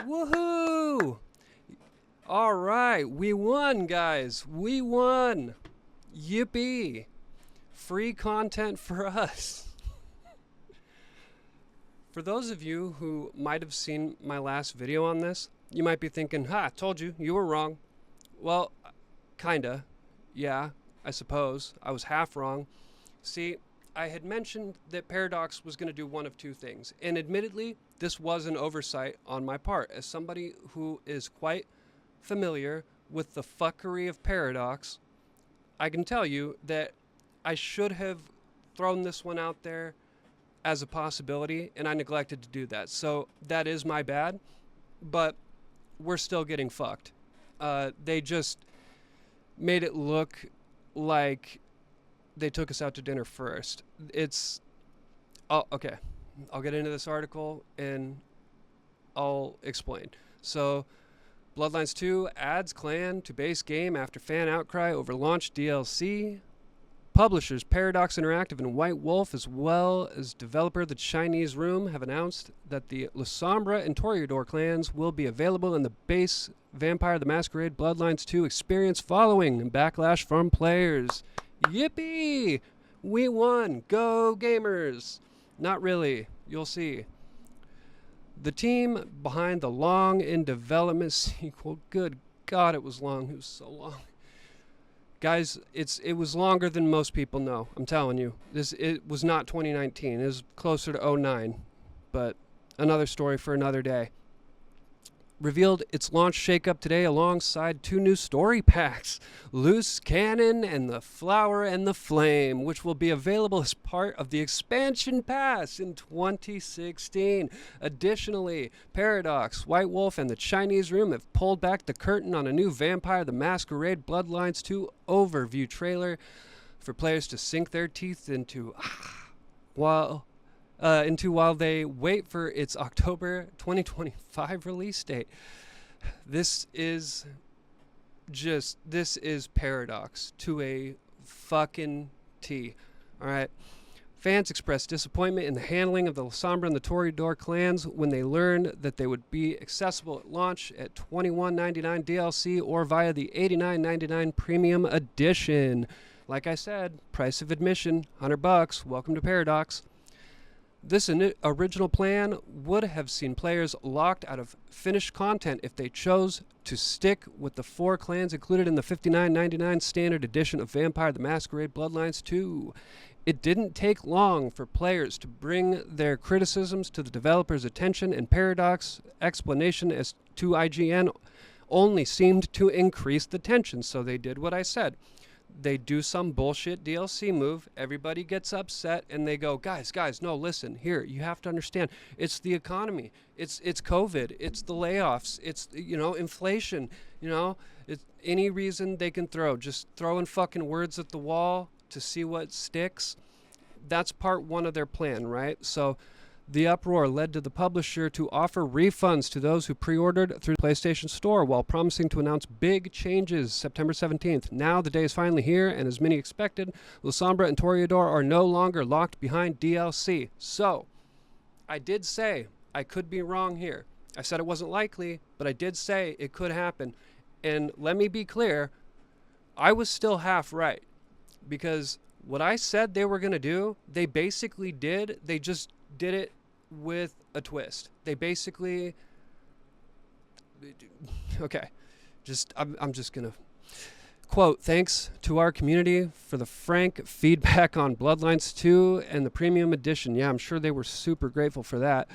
Woohoo! All right, we won, guys. We won. Yippee. Free content for us. For those of you who might have seen my last video on this, you might be thinking, ha, told you, you were wrong. Well, kinda. Yeah, I suppose. I was half wrong. See, I had mentioned that Paradox was going to do one of two things. And admittedly, this was an oversight on my part. As somebody who is quite familiar with the fuckery of Paradox, I can tell you that I should have thrown this one out there as a possibility, and I neglected to do that. So that is my bad, but we're still getting fucked. They just made it look like they took us out to dinner first. Okay. I'll get into this article and I'll explain. So, Bloodlines 2 adds clan to base game after fan outcry over launch DLC. Publishers Paradoxinteractive and White Wolf, as well as developer The Chinese Room, have announced that the La Sombra and Toreador clans will be available in the base Vampire the Masquerade Bloodlines 2 experience following backlash from players. Yippee! We won! Go gamers! Not really. You'll see. The team behind the long in development sequel, good God, it was long. It was so long. Guys, it was longer than most people know. I'm telling you. It was not 2019. It was closer to 2009. But another story for another day. Revealed its launch shakeup today alongside two new story packs, Loose Cannon and The Flower and the Flame, which will be available as part of the expansion pass in 2016. Additionally, Paradox, White Wolf, and The Chinese Room have pulled back the curtain on a new Vampire the Masquerade Bloodlines 2 overview trailer for players to sink their teeth into while they wait for its October 2025 release date. This is Paradox to a fucking T. All right. Fans expressed disappointment in the handling of the La Sombra and the Toreador clans when they learned that they would be accessible at launch at $21.99 DLC or via the $89.99 Premium Edition. Like I said, price of admission, $100. Welcome to Paradox. This original plan would have seen players locked out of finished content if they chose to stick with the 4 clans included in the $59.99 standard edition of Vampire the Masquerade Bloodlines 2. It didn't take long for players to bring their criticisms to the developer's attention, and Paradox explanation as to IGN only seemed to increase the tension, so they did what I said. They do some bullshit DLC move, everybody gets upset, and they go, guys, no, listen, here, you have to understand, it's the economy, it's COVID, it's the layoffs, it's, inflation, it's any reason they can throw, just throwing fucking words at the wall to see what sticks. That's part one of their plan, right? So the uproar led to the publisher to offer refunds to those who pre-ordered through the PlayStation Store while promising to announce big changes September 17th. Now the day is finally here, and as many expected, La Sombra and Toreador are no longer locked behind DLC. So, I did say I could be wrong here. I said it wasn't likely, but I did say it could happen. And let me be clear, I was still half right. Because what I said they were going to do, they basically did. They just did it with a twist. They basically, okay, I'm just gonna quote, thanks to our community for the frank feedback on Bloodlines 2 and the premium edition. Yeah, I'm sure they were super grateful for that.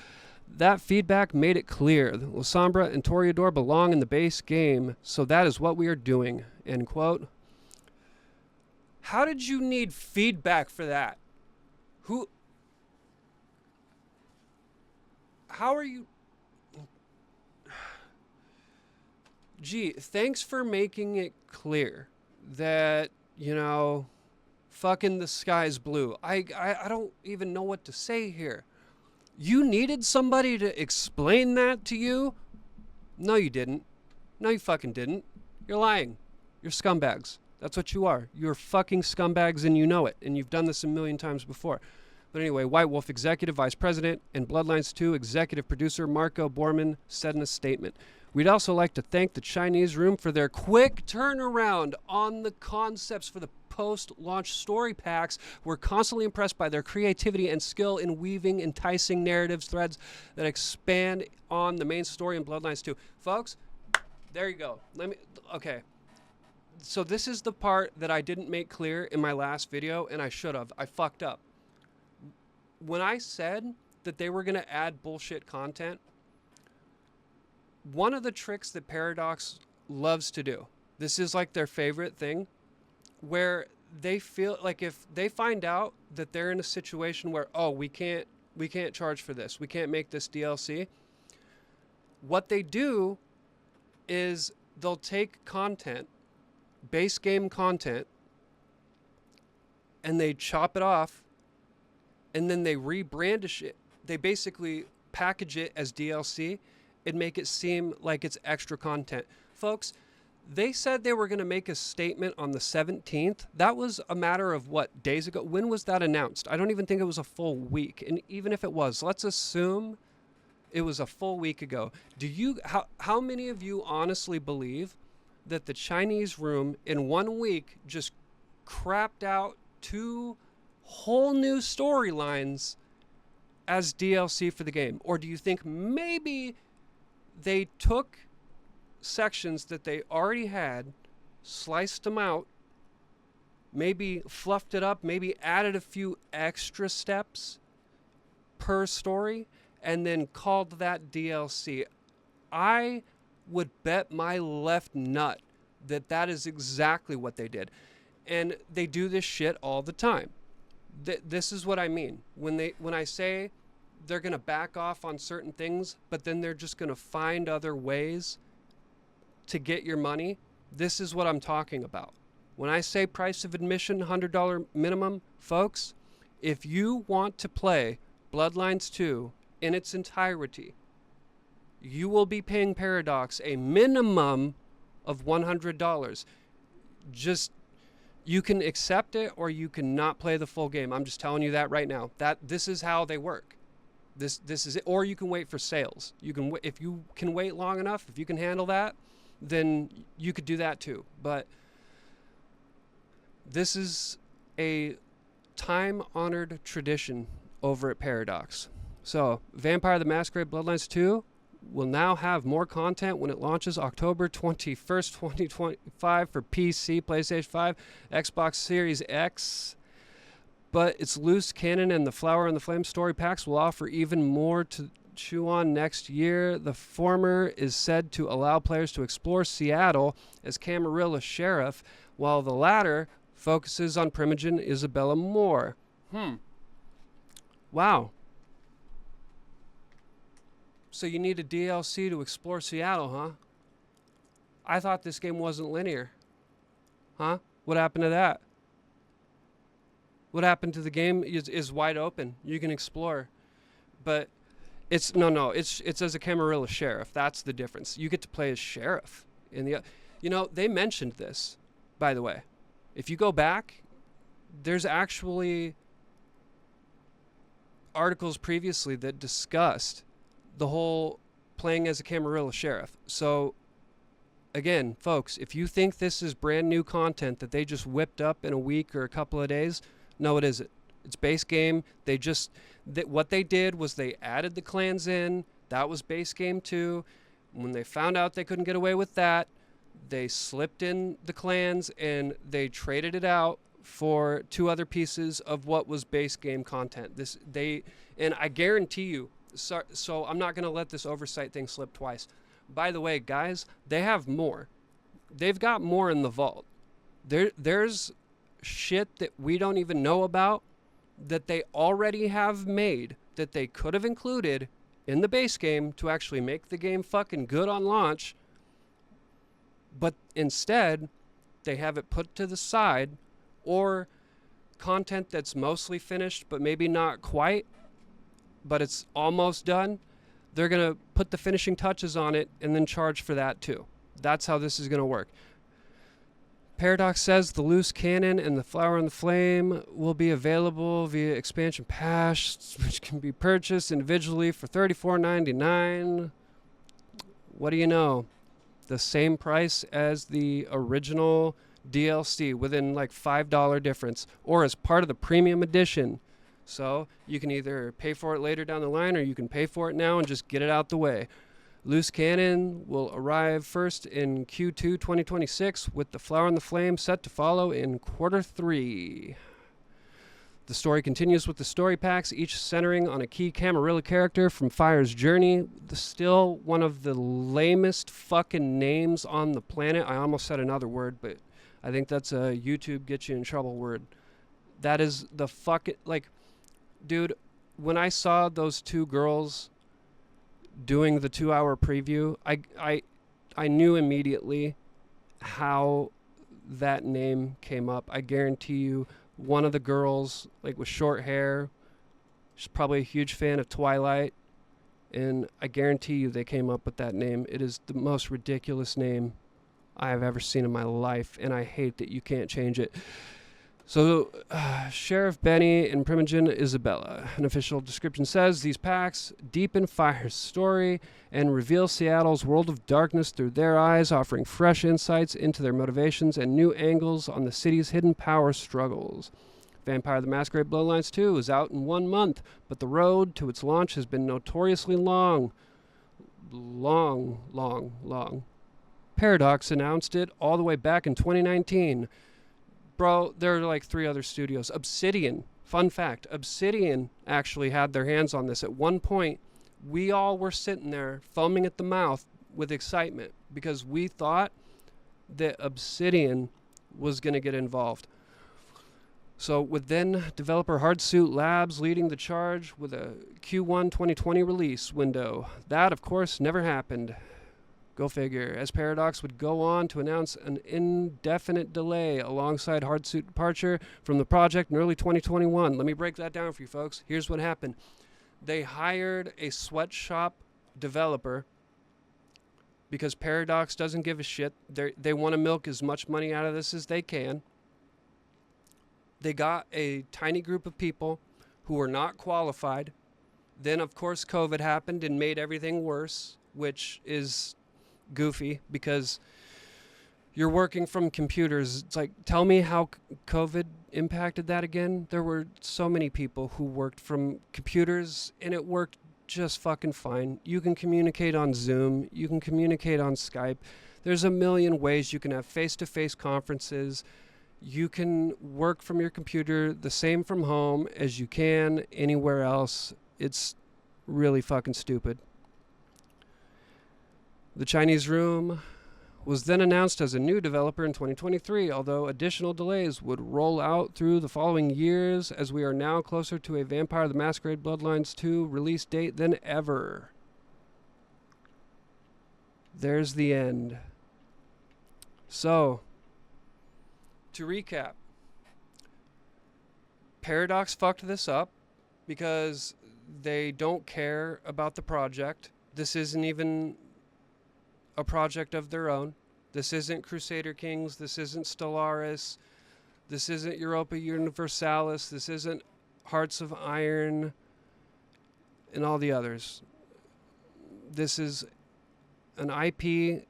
That feedback made it clear that La Sombra and Toreador belong in the base game, so that is what we are doing, end quote. How did you need feedback for that? How are you? Gee, thanks for making it clear that, fucking the sky's blue. I don't even know what to say here. You needed somebody to explain that to you? No, you didn't. No, you fucking didn't. You're lying. You're scumbags. That's what you are. You're fucking scumbags and you know it. And you've done this a million times before. But anyway, White Wolf Executive Vice President and Bloodlines 2 Executive Producer Marco Bormann said in a statement, "We'd also like to thank the Chinese Room for their quick turnaround on the concepts for the post-launch story packs. We're constantly impressed by their creativity and skill in weaving enticing narratives threads that expand on the main story in Bloodlines 2. Folks, there you go. Okay. So this is the part that I didn't make clear in my last video, and I should have. I fucked up. When I said that they were going to add bullshit content, one of the tricks that Paradox loves to do, this is like their favorite thing, where they feel like if they find out that they're in a situation where, oh, we can't charge for this, we can't make this DLC, what they do is they'll take content, base game content, and they chop it off, and then they rebrandish it. They basically package it as DLC and make it seem like it's extra content. Folks, they said they were going to make a statement on the 17th. That was a matter of what, days ago? When was that announced? I don't even think it was a full week. And even if it was, let's assume it was a full week ago. How many of you honestly believe that the Chinese Room in 1 week just crapped out 2 whole new storylines as DLC for the game? Or do you think maybe they took sections that they already had, sliced them out, maybe fluffed it up, maybe added a few extra steps per story, and then called that DLC? I would bet my left nut that that is exactly what they did. And they do this shit all the time. This is what I mean. When I say they're going to back off on certain things, but then they're just going to find other ways to get your money, this is what I'm talking about. When I say price of admission, $100 minimum, folks, if you want to play Bloodlines 2 in its entirety, you will be paying Paradox a minimum of $100. Just, you can accept it or you cannot play the full game. I'm just telling you that right now. This is how they work. This is it. Or you can wait for sales. You can, if you can wait long enough, if you can handle that, then you could do that too. But this is a time-honored tradition over at Paradox. So, Vampire the Masquerade Bloodlines 2 will now have more content when it launches October 21st, 2025 for PC, PlayStation 5, Xbox Series X. But its loose cannon and the Flower and the Flame story packs will offer even more to chew on next year. The former is said to allow players to explore Seattle as Camarilla Sheriff, while the latter focuses on Primogen Isabella Moore. Wow. So you need a DLC to explore Seattle, huh? I thought this game wasn't linear. Huh? What happened to that? What happened to the game is wide open. You can explore. But it's as a Camarilla Sheriff. That's the difference. You get to play as Sheriff. They mentioned this, by the way. If you go back, there's actually articles previously that discussed the whole playing as a Camarilla Sheriff. So, again, folks, if you think this is brand new content that they just whipped up in a week or a couple of days, no, it isn't. It's base game. What they did was they added the clans in. That was base game 2. When they found out they couldn't get away with that, they slipped in the clans and they traded it out for 2 other pieces of what was base game content. And I guarantee you, so I'm not going to let this oversight thing slip twice. By the way, guys, they have more. They've got more in the vault. There's shit that we don't even know about that they already have made that they could have included in the base game to actually make the game fucking good on launch. But instead, they have it put to the side, or content that's mostly finished but maybe not quite, but it's almost done. They're going to put the finishing touches on it and then charge for that too. That's how this is going to work. Paradox says the loose cannon and the flower and the flame will be available via expansion pass, which can be purchased individually for $34.99. What do you know? The same price as the original DLC, within like $5 difference, or as part of the premium edition. So you can either pay for it later down the line, or you can pay for it now and just get it out the way. Loose Cannon will arrive first in Q2 2026, with the Flower and the Flame set to follow in Q3. The story continues with the story packs, each centering on a key Camarilla character from Fire's journey. Still one of the lamest fucking names on the planet. I almost said another word, but I think that's a YouTube get you in trouble word. That is the fucking, like, dude, when I saw those two girls doing the 2-hour preview, I knew immediately how that name came up. I guarantee you, one of the girls, like with short hair, she's probably a huge fan of Twilight, and I guarantee you they came up with that name. It is the most ridiculous name I have ever seen in my life, and I hate that you can't change it. So, Sheriff Benny and Primogen Isabella. An official description says, these packs deepen Fire's story and reveal Seattle's world of darkness through their eyes, offering fresh insights into their motivations and new angles on the city's hidden power struggles. Vampire the Masquerade Bloodlines 2 is out in 1 month, but the road to its launch has been notoriously long. Long. Paradox announced it all the way back in 2019. Bro, there are like 3 other studios. Obsidian, fun fact, Obsidian actually had their hands on this. At one point, we all were sitting there foaming at the mouth with excitement because we thought that Obsidian was going to get involved. So with then developer Hardsuit Labs leading the charge with a Q1 2020 release window. That, of course, never happened. Go figure, as Paradox would go on to announce an indefinite delay alongside Hardsuit departure from the project in early 2021. Let me break that down for you folks. Here's what happened. They hired a sweatshop developer because Paradox doesn't give a shit. They want to milk as much money out of this as they can. They got a tiny group of people who were not qualified. Then, of course, COVID happened and made everything worse, which is goofy because you're working from computers. It's like, tell me how COVID impacted that again. There were so many people who worked from computers and it worked just fucking fine. You can communicate on Zoom. You can communicate on Skype. There's a million ways you can have face-to-face conferences. You can work from your computer the same from home as you can anywhere else. It's really fucking stupid. The Chinese Room was then announced as a new developer in 2023, although additional delays would roll out through the following years as we are now closer to a Vampire the Masquerade Bloodlines 2 release date than ever. There's the end. So, to recap, Paradox fucked this up because they don't care about the project. This isn't even a project of their own. This isn't Crusader Kings. This isn't Stellaris. This isn't Europa Universalis. This isn't Hearts of Iron and all the others. This is an IP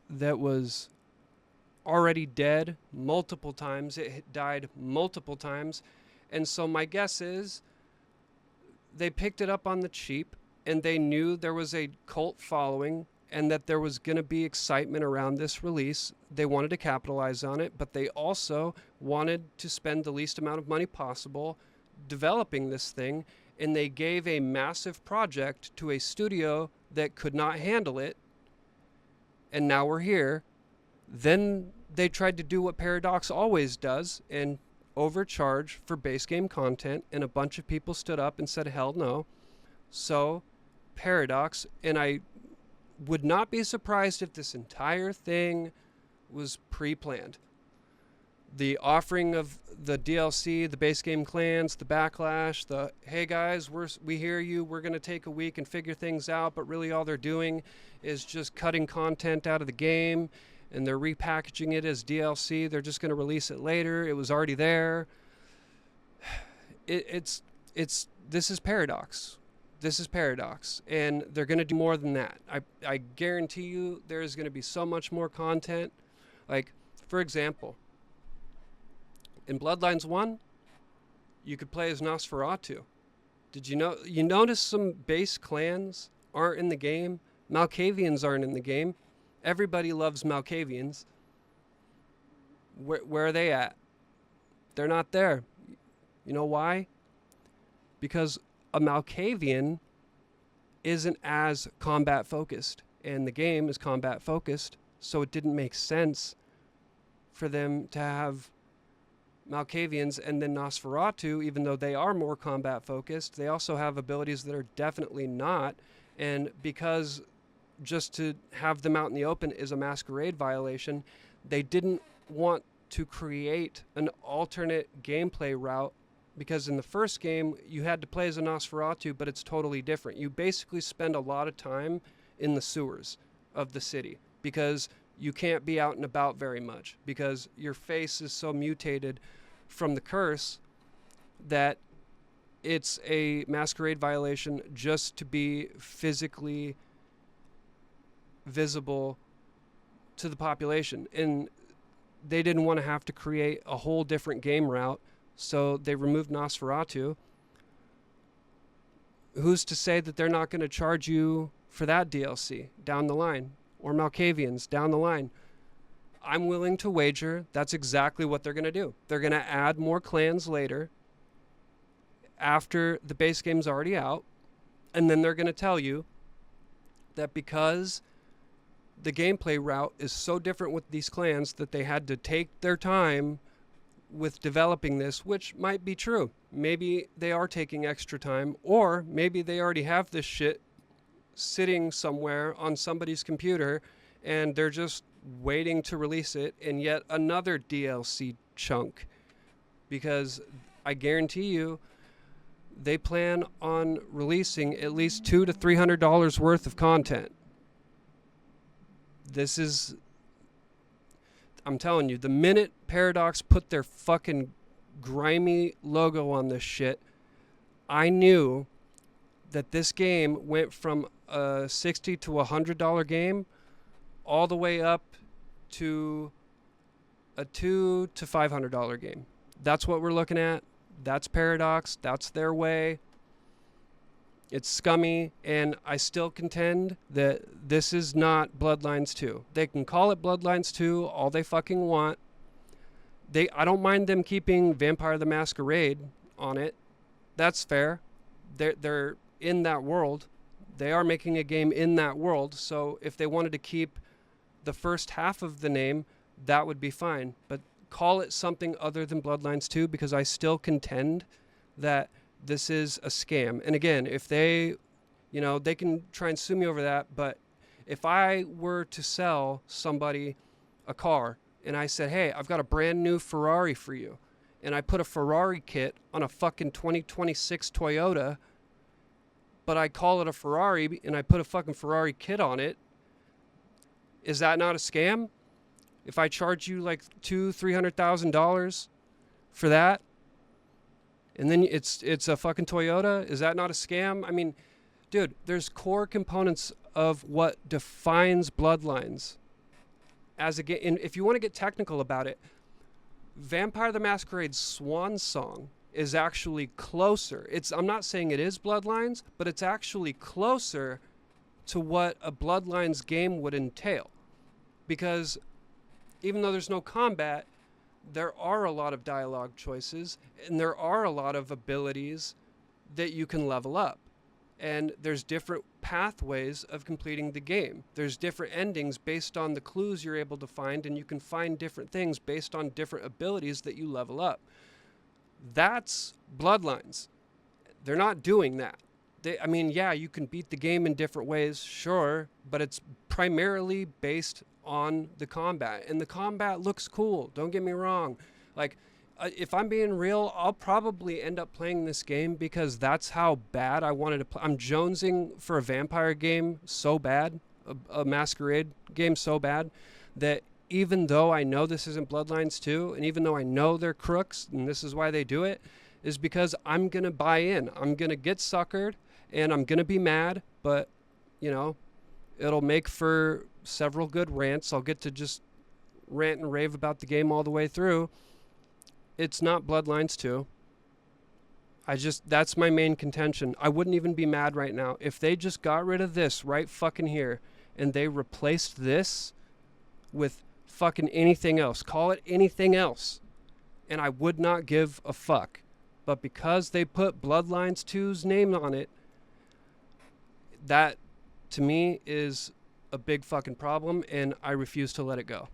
that was already dead multiple times. It died multiple times. And so my guess is they picked it up on the cheap and they knew there was a cult following and that there was going to be excitement around this release. They wanted to capitalize on it, but they also wanted to spend the least amount of money possible developing this thing, and they gave a massive project to a studio that could not handle it, and now we're here. Then they tried to do what Paradox always does and overcharge for base game content, and a bunch of people stood up and said, hell no. So Paradox, and I would not be surprised if this entire thing was pre-planned. The offering of the DLC, the base game clans, the backlash, the, hey guys, we hear you, we're going to take a week and figure things out, but really all they're doing is just cutting content out of the game and they're repackaging it as DLC. They're just going to release it later. It was already there. This is Paradox. This is Paradox, and they're going to do more than that. I guarantee you there's going to be so much more content. Like, for example, in Bloodlines 1, you could play as Nosferatu. Did you know? You notice some base clans aren't in the game? Malkavians aren't in the game. Everybody loves Malkavians. Where are they at? They're not there. You know why? Because a Malkavian isn't as combat focused, and the game is combat focused, so it didn't make sense for them to have Malkavians and then Nosferatu, even though they are more combat focused. They also have abilities that are definitely not, and because just to have them out in the open is a masquerade violation, they didn't want to create an alternate gameplay route, because in the first game you had to play as a Nosferatu, but it's totally different. You basically spend a lot of time in the sewers of the city because you can't be out and about very much because your face is so mutated from the curse that it's a masquerade violation just to be physically visible to the population. And they didn't want to have to create a whole different game route, so they removed Nosferatu. Who's to say that they're not going to charge you for that DLC down the line, or Malkavians down the line? I'm willing to wager that's exactly what they're going to do. They're going to add more clans later after the base game's already out, and then they're going to tell you that because the gameplay route is so different with these clans that they had to take their time with developing this, which might be true. Maybe they are taking extra time, or maybe they already have this shit sitting somewhere on somebody's computer and they're just waiting to release it in yet another DLC chunk, because I guarantee you they plan on releasing at least $200 to $300 worth of content. This is, I'm telling you, the minute Paradox put their fucking grimy logo on this shit, I knew that this game went from a $60 to $100 game all the way up to a $200 to $500 game. That's what we're looking at. That's Paradox. That's their way. It's scummy, and I still contend that this is not Bloodlines 2. They can call it Bloodlines 2 all they fucking want. I don't mind them keeping Vampire the Masquerade on it. That's fair. They're in that world. They are making a game in that world, so if they wanted to keep the first half of the name, that would be fine. But call it something other than Bloodlines 2, because I still contend that this is a scam. And again, if they, they can try and sue me over that, but if I were to sell somebody a car and I said, hey, I've got a brand new Ferrari for you, and I put a Ferrari kit on a fucking 2026 Toyota, but I call it a Ferrari and I put a fucking Ferrari kit on it, is that not a scam? If I charge you like $200,000-$300,000 for that, and then it's a fucking Toyota, is that not a scam? I mean, dude, there's core components of what defines Bloodlines as a game. And if you want to get technical about it, Vampire the Masquerade's swan song is actually closer. I'm not saying it is Bloodlines, but it's actually closer to what a Bloodlines game would entail. Because even though there's no combat, there are a lot of dialogue choices, and there are a lot of abilities that you can level up. And there's different pathways of completing the game. There's different endings based on the clues you're able to find, and you can find different things based on different abilities that you level up. That's Bloodlines. They're not doing that. You can beat the game in different ways, sure, but it's primarily based on the combat, and the combat looks cool, don't get me wrong. Like, if I'm being real, I'll probably end up playing this game because that's how bad I wanted to play. I'm jonesing for a vampire game so bad, a masquerade game so bad, that even though I know this isn't Bloodlines 2, and even though I know they're crooks and this is why they do it, is because I'm going to buy in. I'm going to get suckered and I'm going to be mad, but, you know, it'll make for several good rants. I'll get to just rant and rave about the game all the way through. It's not Bloodlines 2. That's my main contention. I wouldn't even be mad right now. If they just got rid of this right fucking here and they replaced this with fucking anything else, call it anything else, and I would not give a fuck. But because they put Bloodlines 2's name on it, that to me is a big fucking problem, and I refuse to let it go.